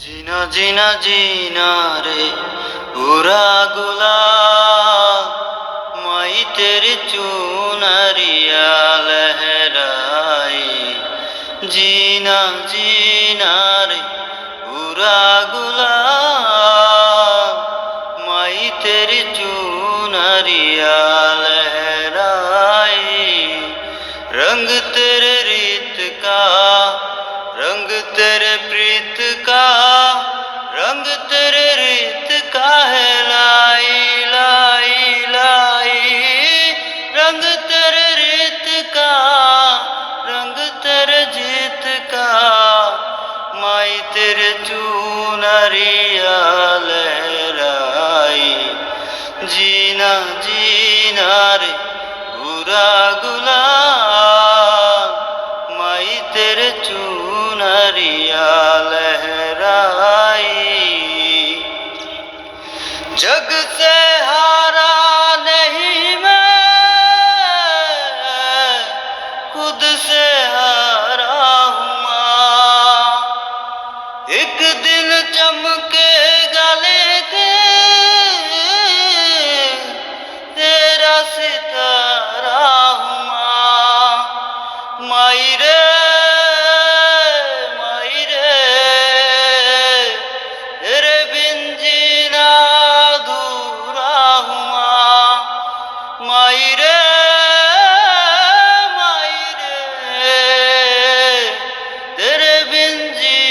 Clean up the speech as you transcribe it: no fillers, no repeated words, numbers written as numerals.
जीना जीना जीना रे पूरा गुलाब माई तेरी चुनरिया लहराई। जीना जीना रे पूरा गुलाब माई तेरी चुनरिया लहराई। रंग तेरे रीत का रंग तेरे प्रीत का रंग तेरे रीत का है लाई लाई लाई। रंग तेरे रीत का रंग तेरे जीत का माई तेरे चुनरिया लहराई। जीना जीना रे पूरा गुलाब माई तेरे चुनरिया लहराई। जग से हारा नहीं मैं खुद से हारा